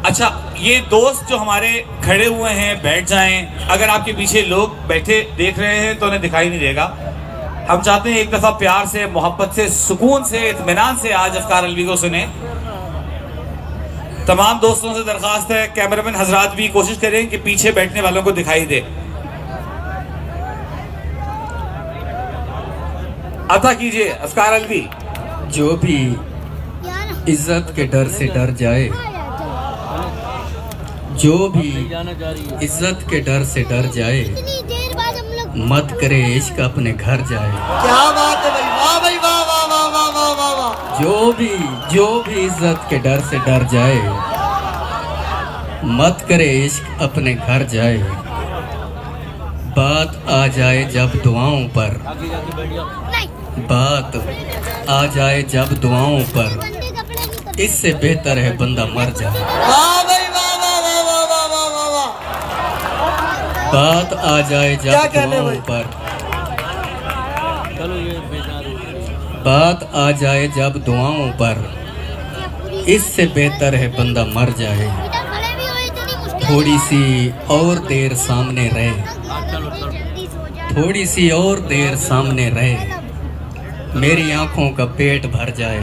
अच्छा, ये दोस्त जो हमारे खड़े हुए हैं बैठ जाएं। अगर आपके पीछे लोग बैठे देख रहे हैं तो उन्हें दिखाई नहीं देगा। हम चाहते हैं एक दफा प्यार से, मोहब्बत से, सुकून से, इत्मीनान से आज अफ्कार अलवी को सुने। तमाम दोस्तों से दरखास्त है, कैमरामैन हजरात भी कोशिश करें कि पीछे बैठने वालों को दिखाई दे। अता कीजिए अफ्कार अलवी। जो भी इज्जत के डर से डर जाए, जो भी इज्जत के डर से डर जाए, मत करे इश्क अपने घर जाए। क्या बात है भाई, वाह भाई, वाह वाह वाह वाह वाह वाह वाह। जो भी इज्जत के डर से डर जाए, मत करे इश्क अपने घर जाए। बात आ जाए जब दुआओं पर, बात आ जाए जब दुआओं पर, इससे बेहतर है बंदा मर जाए। वाह भाई, वाह वाह वाह वाह वाह वाह वाह वाह। बात आ जाए क्या जब कहने दुआओं भाई? पर, बात आ जाए जब दुआओं पर, इससे बेहतर है बंदा मर जाए। थोड़ी सी और देर सामने रहे, थोड़ी सी और देर सामने रहे, मेरी आंखों का पेट भर जाए।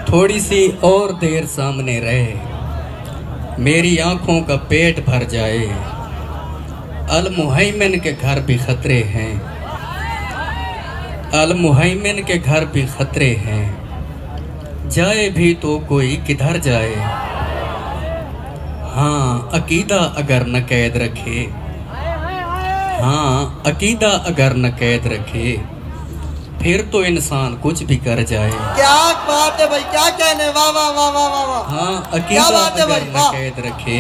थोड़ी सी और देर सामने रहे, मेरी आंखों का पेट भर जाए। अल मुहैमिन के घर भी खतरे हैं, अल मुहैमिन के घर भी खतरे हैं, जाए भी तो कोई किधर जाए। हाँ अकीदा अगर न कैद रखे, हाँ अकीदा अगर न कैद रखे, फिर तो इंसान कुछ भी कर जाए। क्या बात है भाई, क्या कहने, वाह वाह वाह वाह वाह वाह। हाँ क्या अकीदा बात है अगर भाई, न वाह। कैद रखे,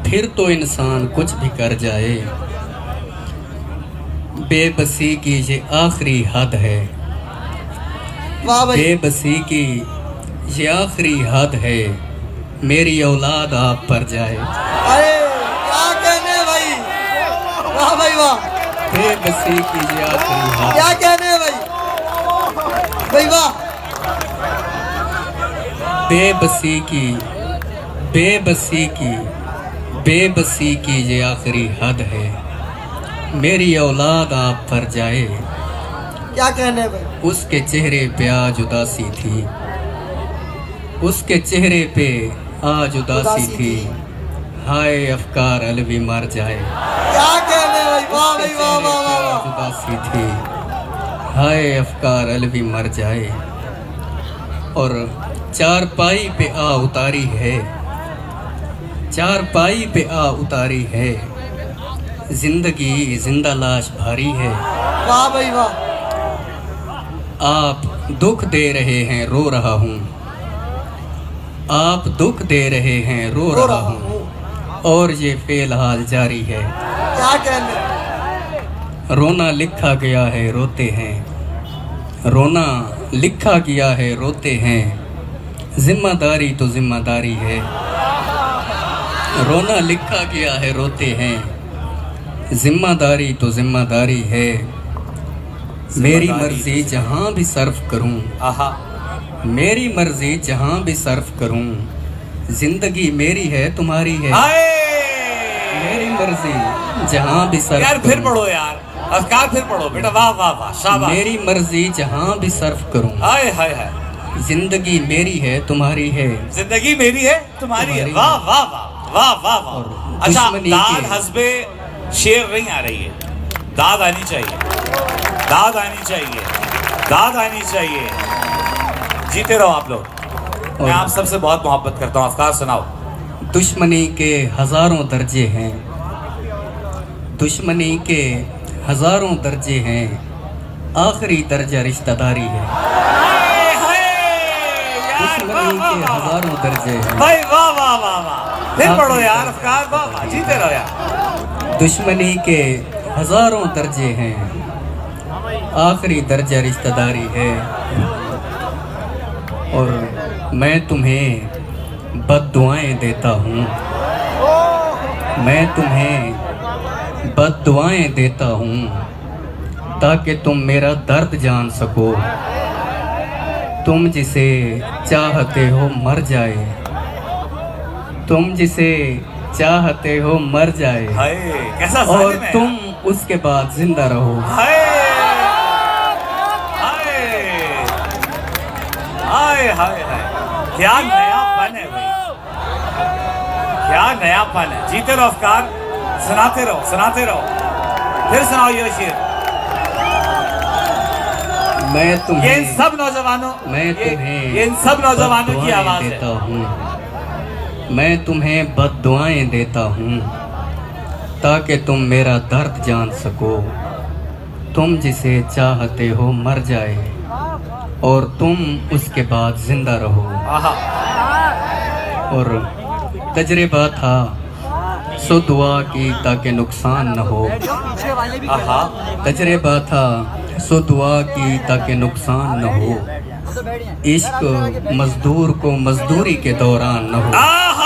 फिर तो इंसान कुछ भी कर जाए। बेबसी की ये आखिरी हद है, वाह भाई, बेबसी की ये आखिरी हद है, मेरी औलाद आप पर जाए। अरे क्या कहने भाई, वाह भाई वाह। बेबसी की ये आखिरी हद, क्या कहने भाई, भाई वाह। बेबसी की, बेबसी की, बेबसी की ये आखिरी हद है, मेरी औलाद आप पर जाए। क्या कहने भाई, उसके चेहरे पे आज उदासी थी, उसके चेहरे पे आज उदासी थी, हाय अफ्कार अलवी मर जाए। क्या कहने भाई, वाह भाई, वाह वाह वाह वाह। आज उदासी थी, हाय अफ्कार अलवी मर जाए। और चारपाई पे आ उतारी है, चारपाई पे आ उतारी है, जिंदगी जिंदा लाश भारी है। वाह भाई वाह। आप दुख दे रहे हैं रो रहा हूँ, आप दुख दे रहे हैं रो रहा हूँ, और ये फिलहाल जारी है। क्या कहने, रोना लिखा गया है रोते हैं, रोना लिखा गया है रोते हैं, जिम्मेदारी तो जिम्मेदारी है। रोना लिखा गया है रोते हैं, जिम्मेदारी तो जिम्मेदारी है। मेरी मर्जी जहाँ भी सर्फ करूँ, आहा, मेरी मर्जी जहाँ भी सर्फ करूँ, जिंदगी मेरी है तुम्हारी है। हाय मेरी मर्जी जहाँ भी सर्फ यार, फिर करूं, पढ़ो यार अफ्कार, फिर पढ़ो बेटा। वाह वाह वाह, शाबाश। मेरी मर्जी जहाँ भी सर्फ करूं, हाय हाय हाय, जिंदगी मेरी है तुम्हारी है। जिंदगी मेरी है तुम्हारी है। तुम्हारी वाह वाह वाह वाह वाह वाह। और अच्छा, दुश्मनी दाद के- हस्बे शेर नहीं आ रही है, दाद आनी चाहिए, दाद आनी चाहिए, दाद आनी चाहिए। जीते रहो आप लोग। मैं आप सबसे बहुत मोहब्बत करता हूँ। अफ्कार सुनाओ। दुश्मनी के हजारों दर्जे हैं, दुश्मनी के हजारों दर्जे हैं, आखिरी दर्जा रिश्तेदारी है। दुश्मनी के हजारों दर्जे हैं, भाई वाह वाह वाह वाह, फिर पढ़ो यार अफ्कार। वाह वाह, जीते रहो यार। दुश्मनी के हजारों दर्जे हैं, आखिरी दर्जा रिश्तेदारी है। और मैं तुम्हें बद्दुआएं देता हूँ, मैं तुम्हें बद्दुआएं देता हूँ, ताकि तुम मेरा दर्द जान सको, तुम जिसे चाहते हो मर जाए, तुम जिसे चाहते हो मर जाए, हाय कैसा और जालिम है। तुम उसके बाद जिंदा रहो। हाय हाय हाय हाय हाय, क्या नयापन है भाई, क्या नयापन है। जीते रहो अफकार, सुनाते रहो सुनाते रहो। फिर सुनाओ ये शेर। मैं ये तुम्हें इन सब नौजवानों, मैं तुम्हें ये इन सब नौजवानों की बद्दुआएं आवाज देता है। हूँ, मैं तुम्हें बद्दुआएं देता हूँ ताकि तुम मेरा दर्द जान सको। तुम जिसे चाहते हो मर जाए और तुम उसके बाद जिंदा रहो। आहा और तजर्बा था सो दुआ की ताकि नुकसान न हो। आहा तजर्बा था सो दुआ की ताकि नुकसान न हो। इश्क मजदूर को मजदूरी के दौरान न हो। आहा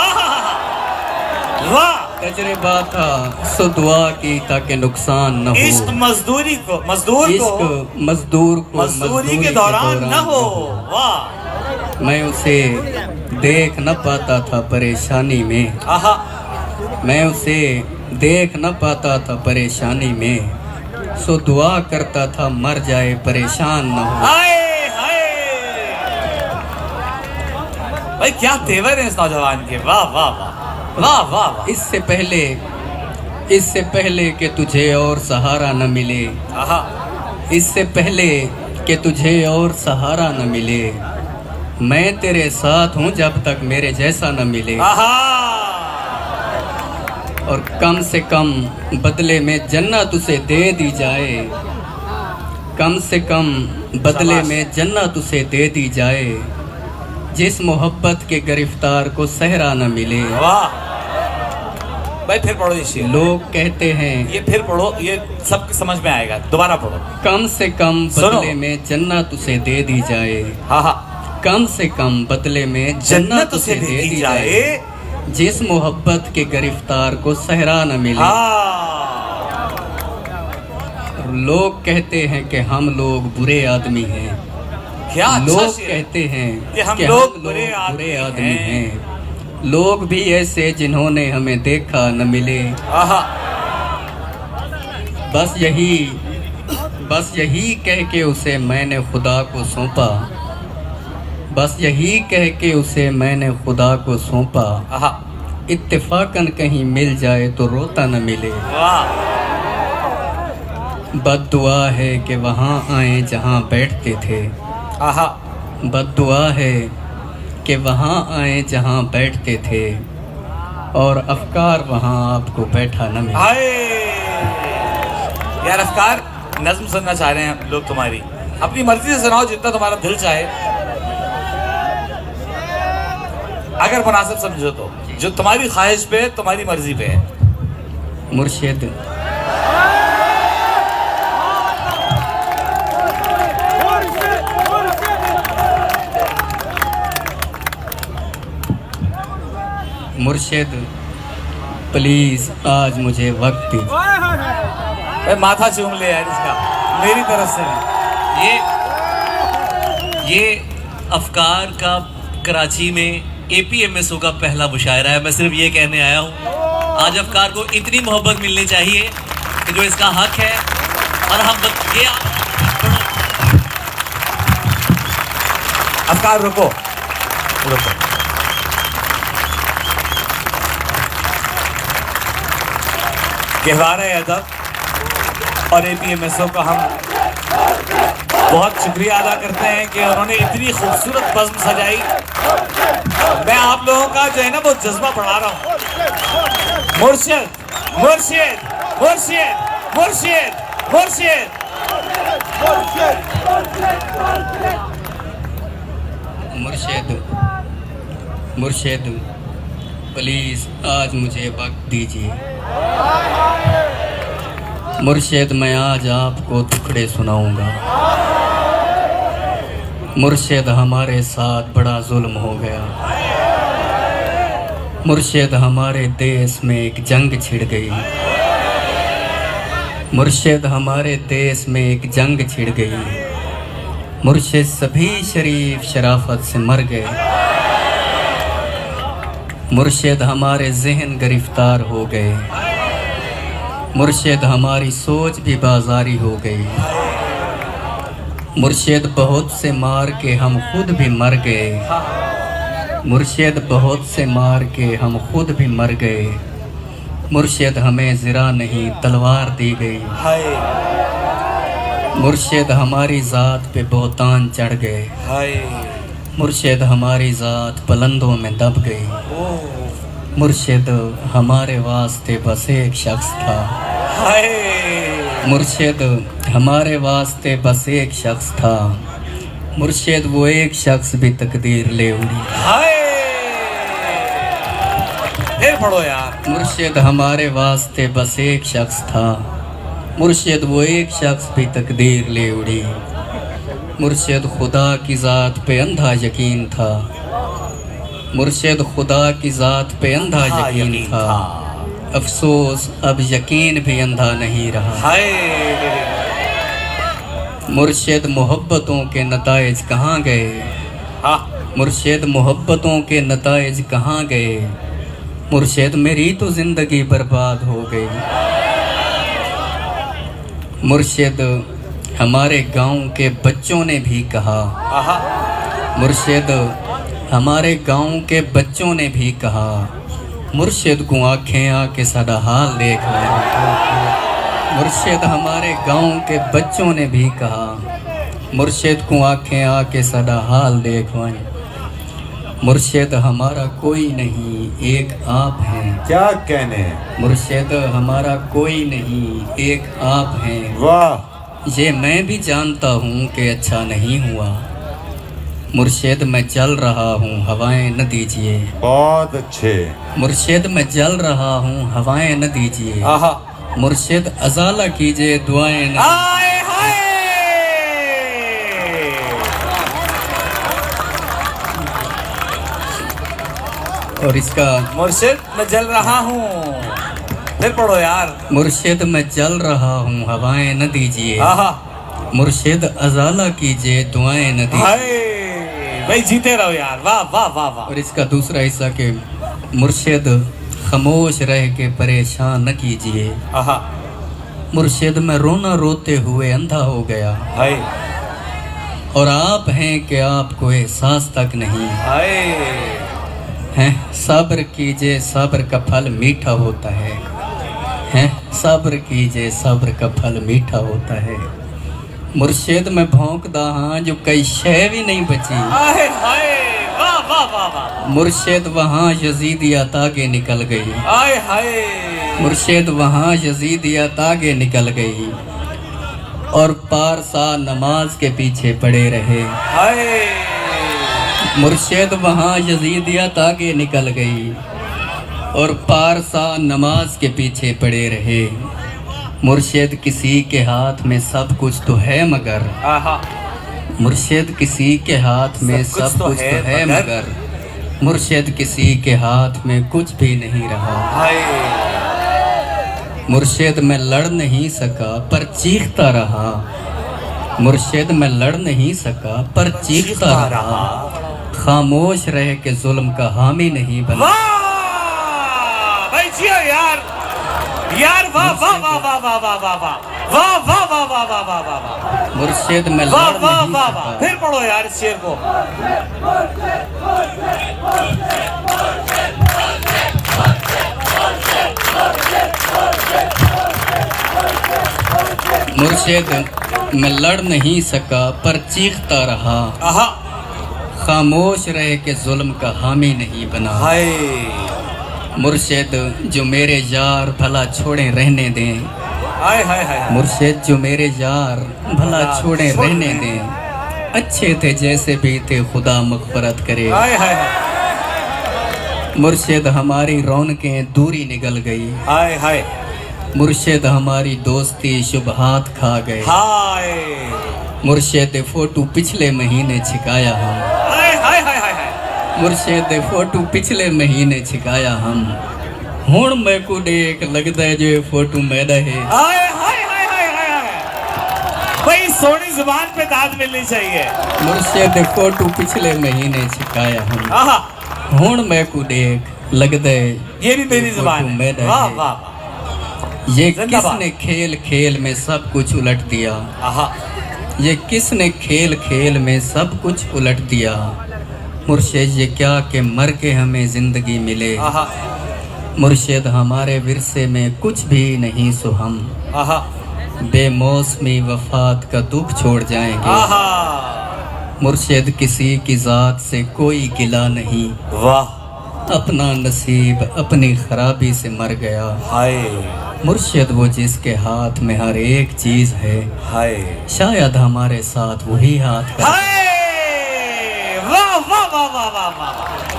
वाह, तजर्बा था सो दुआ की ताकि नुकसान न इश्क हो। मजदूरी को, मजदूर को इश्क मजदूर को मजदूरी के दौरान न हो। वाह मैं उसे देख न पाता था परेशानी में, आहा मैं उसे देख न पाता था परेशानी में, सो दुआ करता था मर जाए परेशान न हो। हाय हाय भाई, क्या तेवर है इस नौजवान के। वाह वाह वाह वाह वाह वाह। इससे पहले कि तुझे और सहारा न मिले, आहा इससे पहले कि तुझे और सहारा न मिले, मैं तेरे साथ हूँ जब तक मेरे जैसा न मिले। आहा और कम से कम बदले में जन्नत उसे दे दी जाए, कम से कम बदले शाबाश। में जन्नत उसे दे दी जाए, जिस मोहब्बत के गिरफ्तार को सहरा न मिले। वाह भाई, फिर पढ़ो ये शेर। लोग कहते हैं ये फिर पढ़ो, ये सबके समझ में आएगा। दोबारा पढ़ो। कम से कम सुनो। बदले में जन्नत उसे दे दी जाए, हाँ हाँ, कम से कम बदले में जन्नत उसे दे दी जाए, जिस मोहब्बत के गिरफ्तार को सहरा न मिले। हाँ लोग कहते हैं कि हम लोग बुरे आदमी हैं, क्या अच्छा लोग शेर है। कहते हैं कि हम कि लोग बुरे आदमी हैं। लोग भी ऐसे जिन्होंने हमें देखा न मिले। आहा बस यही कह के उसे मैंने खुदा को सौंपा, बस यही कह के उसे मैंने खुदा को सौंपा। आहा इत्तेफाकन कहीं मिल जाए तो रोता न मिले। वाह बद्दुआ है कि वहाँ आए जहाँ बैठते थे, आहा बद्दुआ है कि वहाँ आए जहाँ बैठते थे, और अफकार वहाँ आपको बैठा न मिले। हाय यार, अफकार नज्म सुनना चाह रहे हैं लोग तुम्हारी। अपनी मर्जी से सुनाओ जितना तुम्हारा दिल चाहे, अगर मुनासिब समझो तो। जो तुम्हारी ख्वाहिश पे, तुम्हारी मर्जी पे है। मुर्शिद मुर्शिद प्लीज आज मुझे वक्त दीजिए। भाई माथा चूम ले यार इसका, मेरी तरफ से नहीं। ये अफकार का कराची में APMSO का पहला मुशायरा है। मैं सिर्फ ये कहने आया हूँ, आज अफकार को इतनी मोहब्बत मिलनी चाहिए कि जो इसका हक है। और हम ये अफकार रुको रुको, गहवारा अदब और APMSO का हम बहुत शुक्रिया अदा करते हैं कि उन्होंने इतनी खूबसूरत बज़्म सजाई। मैं आप लोगों का जो है ना वो जज्बा बढ़ा रहा हूँ। मुर्शिद मुर्शिद मुर्शिद मुर्शिद मुर्शिद मुर्शिद मुर्शिद प्लीज आज मुझे वक्त दीजिए। मुर्शिद मैं आज आपको टुकड़े सुनाऊंगा। मुर्शिद हमारे साथ बड़ा जुल्म हो गया। मुर्शिद हमारे देश में एक जंग छिड़ गई। मुर्शिद हमारे देश में एक जंग छिड़ गई। मुर्शिद सभी शरीफ शराफत से मर गए। मुर्शिद हमारे जहन गिरफ्तार हो गए। मुर्शिद हमारी सोच भी बाजारी हो गई। मुर्शिद बहुत से मार के हम खुद भी मर गए। मुर्शिद बहुत से मार के हम खुद भी मर गए। मुर्शिद हमें ज़रा नहीं तलवार दी गई। हाय मुर्शिद हमारी ज़ात पे बहुतान चढ़ गए। हाय मुर्शिद हमारी ज़ात बुलंदों में दब गई। ओ मुर्शिद हमारे वास्ते बस एक शख्स था। हाय मुर्शिद हमारे वास्ते बस एक शख्स था। मुर्शिद वो एक शख्स भी तकदीर ले उड़ी। हाय फिर पढ़ो यार। मुर्शिद हमारे वास्ते बस एक शख्स था। मुर्शिद वो एक शख्स भी तकदीर ले उड़ी। मुर्शिद खुदा की ज़ात पे अंधा यकीन था। मुर्शिद खुदा की ज़ात पे अंधा यकीन था। अफसोस अब यकीन भी अंधा नहीं रहा। हाय मुर्शिद मोहब्बतों के नताइज कहाँ गए। हाँ मुर्शिद मोहब्बतों के नताइज कहाँ गए। मुर्शिद मेरी तो ज़िंदगी बर्बाद हो गई। मुर्शिद हमारे गांव के बच्चों ने भी कहा। आहा मुर्शिद हमारे गांव के बच्चों ने भी कहा। मुर्शिद को आँखें आके सादा हाल देख ले। मुर्शिद हमारे गांव के बच्चों ने भी कहा। मुर्शिद को आँखें आके सादा हाल देख ले। मुर्शिद हमारा कोई नहीं एक आप हैं। क्या कहने। मुर्शिद हमारा कोई नहीं एक आप हैं। वाह ये मैं भी जानता हूँ कि अच्छा नहीं हुआ। मुर्शिद मैं जल रहा हूँ हवाएं न दीजिए। बहुत अच्छे। मुर्शिद मैं जल रहा हूँ हवाएं न दीजिए। आहा मुर्शिद अजाला कीजिए दुआएं न। हाय हाय और इसका मुर्शिद मैं जल रहा हूँ। फिर पढ़ो यार। मुर्शिद मैं जल रहा हूँ हवाएं न दीजिए। आहा मुर्शिद अजाला कीजिए दुआएं न दीजिए। हाय भाई जीते रहो यार। वाह वाह वाह वाह। और इसका दूसरा हिस्सा के मुर्शिद खामोश रह के परेशान न कीजिए। आहा मुर्शिद मैं रोना रोते हुए अंधा हो गया। हाय और आप हैं कि आपको एहसास तक नहीं हाय है। सब्र कीजिए सब्र का फल मीठा होता है। सब्र कीजिए सब्र का फल मीठा होता है। मुर्शिद में भौंकदा हाँ जो कई शय भी नहीं बची। हाय हाय वाह वाह वाह वाह। मुर्शिद वहाँ यजीदिया तागे निकल गई। हाय हाय मुर्शिद वहाँ यजीदिया तागे निकल गई। और पारसा नमाज के पीछे पड़े रहे। हाय मुर्शिद वहाँ यजीदिया तागे निकल गई। और पारसा नमाज के पीछे पड़े रहे। मुर्शिद किसी के हाथ में सब कुछ तो है मगर। आहा मुर्शिद किसी के हाथ में सब कुछ तो है मगर। मुर्शिद किसी के हाथ में कुछ भी नहीं रहा। हाय मुर्शिद मैं लड़ नहीं सका पर चीखता रहा। मुर्शिद मैं लड़ नहीं सका पर चीखता रहा। खामोश रह के जुल्म का हामी नहीं बना। वाह भाई जियो यार। यार वाह वाह वाह वाह वाह वाह वाह वाह वाह वाह वाह वाह वाह वाह वाह। मुर्शिद मैं वाह लड़ वाह नहीं वाह वाह। सका। फिर पढ़ो यार इस शेर को। मुर्शिद मैं लड़ नहीं सका पर चीखता रहा। आहा खामोश रह के जुल्म का हामी नहीं बना। हाय मुर्शिद जो मेरे यार भला छोड़े रहने दें। हाय हाय हाय। मुर्शिद जो मेरे यार भला छोड़े रहने दें। अच्छे थे जैसे भी थे खुदा मग़फ़रत करे। हाय हाय हाय मुर्शिद हमारी रौनकें दूरी निकल गई। हाय हाय मुर्शिद हमारी दोस्ती शुबहात खा गए। हाय मुर्शिद फोटो पिछले महीने छिकाया हम। हाय हाय हाय हाय हाय। मुर्शिद फोटो पिछले महीने छिकाया हम। हुण मैं को देख लगता है जो ये फोटो मेरा है। हाय हाय हाय हाय हाय हाय। भाई सोनी जुबान पे दाद मिलनी चाहिए। मुर्शिद फोटो पिछले महीने छिकाया हम आहा, हुण मैं को देख लगदे ये भी मेरी जुबान है। मेरा वाह है। वाह। ये जिंदाबाद। किसने खेल खेल में सब कुछ उलट दिया। आहा, ये किसने खेल खेल में सब कुछ उलट दिया। मुर्शिद ये क्या कि मर के हमें जिंदगी मिले। आहा, मुर्शिद हमारे विरसे में कुछ भी नहीं सो हम आहा, बेमौसमी वफात का दुख छोड़ जाएंगे। आहा, मुर्शिद किसी की जात से कोई गिला नहीं, वाह, अपना नसीब अपनी खराबी से मर गया। हाय, मुर्शिद वो जिसके हाथ में हर एक चीज है, हाय, शायद हमारे साथ वही हाथ का हाय, वाह वाह वाह वाह वाह वाह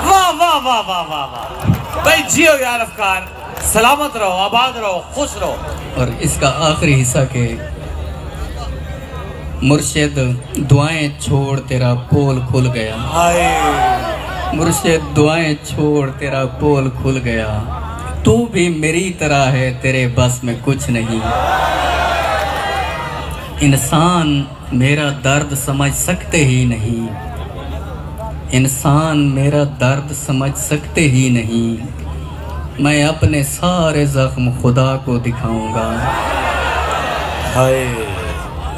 वाह वाह वाह वाह वाह वाह। भाई जियो यार अफकार, सलामत रहो, आबाद रहो, खुश रहो। और इसका आखिरी हिस्सा के मुर्शिद दुआएं छोड़ तेरा पोल खुल गया। हाय, मुर्शिद दुआएं छोड़ तेरा पोल खुल गया। तू भी मेरी तरह है, तेरे बस में कुछ नहीं। इंसान मेरा दर्द समझ सकते ही नहीं, इंसान मेरा दर्द समझ सकते ही नहीं। मैं अपने सारे जख्म खुदा को दिखाऊंगा। हाय,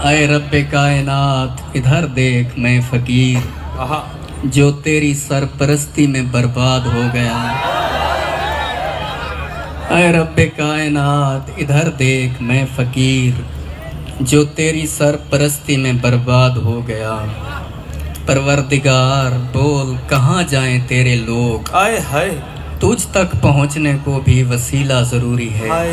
आए रब्बे कायनात इधर देख, मैं फकीर आहा, जो तेरी सरपरस्ती में बर्बाद हो गया। आए रब्बे कायनात इधर देख, मैं फकीर जो तेरी सरपरस्ती में बर्बाद हो गया। परवरदिगार बोल कहाँ जाएं तेरे लोग, हाय, हाय, तुझ तक पहुँचने को भी वसीला ज़रूरी है। हाय,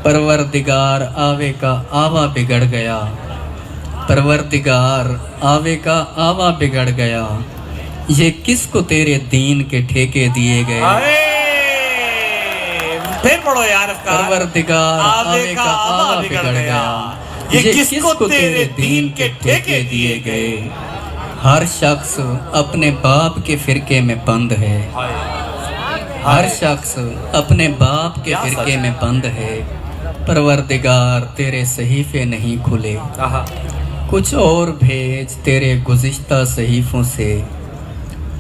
परवरदिगार आवे का आवा बिगड़ गया, परवरदिगार आवे का आवा बिगड़ गया। ये किसको तेरे दीन के ठेके दिए गए। हाय, फिर पढ़ो यार अफकार। परवरदिगार आवे का आवा बिगड़ गया। ये किसको तेरे दीन के ठेके दिए गए। हर शख्स अपने बाप के फिरके में बंद है, हाय, हर शख्स अपने बाप के क्या सच फिरके है। में बंद है। परवरदिगार तेरे सहीफे नहीं खुले, आहा, कुछ और भेज तेरे गुज़िश्ता सहीफों से।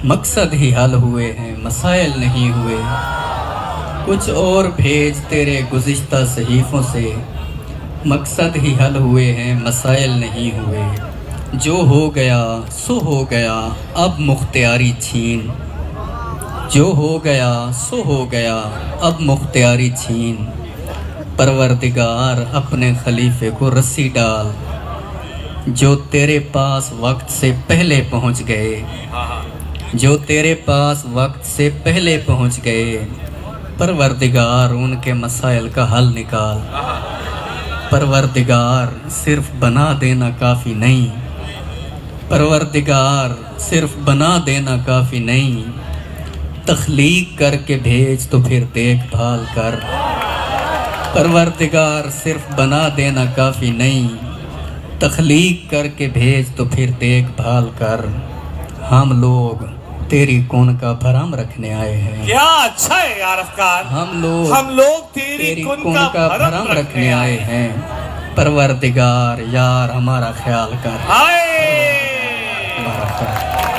मकसद ही हल हुए हैं, मसाइल नहीं हुए। कुछ और भेज तेरे गुज़िश्ता सहीफों से। मकसद ही हल हुए हैं, मसाइल नहीं हुए। जो हो गया सो हो गया, अब मुख्तियारी छीन। जो हो गया सो हो गया, अब मुख्तियारी छीन। परवरदिगार अपने खलीफे को रस्सी डाल, जो तेरे पास वक्त से पहले पहुंच गए, जो तेरे पास वक्त से पहले पहुंच गए। परवरदिगार उनके मसाइल का हल निकाल। परवरदिगार सिर्फ बना देना काफ़ी नहीं, परवरदिगार सिर्फ बना देना काफ़ी नहीं। तख्लीक करके भेज तो फिर देखभाल कर। परवरदिगार सिर्फ बना देना काफ़ी नहीं, तख्लीक करके भेज तो फिर देखभाल कर। हम लोग तेरी कौन का भरम रखने आए हैं। क्या अच्छा है यार अफकार। हम लोग तेरी कौन कुन का भरम रखने आए हैं। परवरदिगार यार हमारा ख्याल कर, हाय, हमारा ख्याल।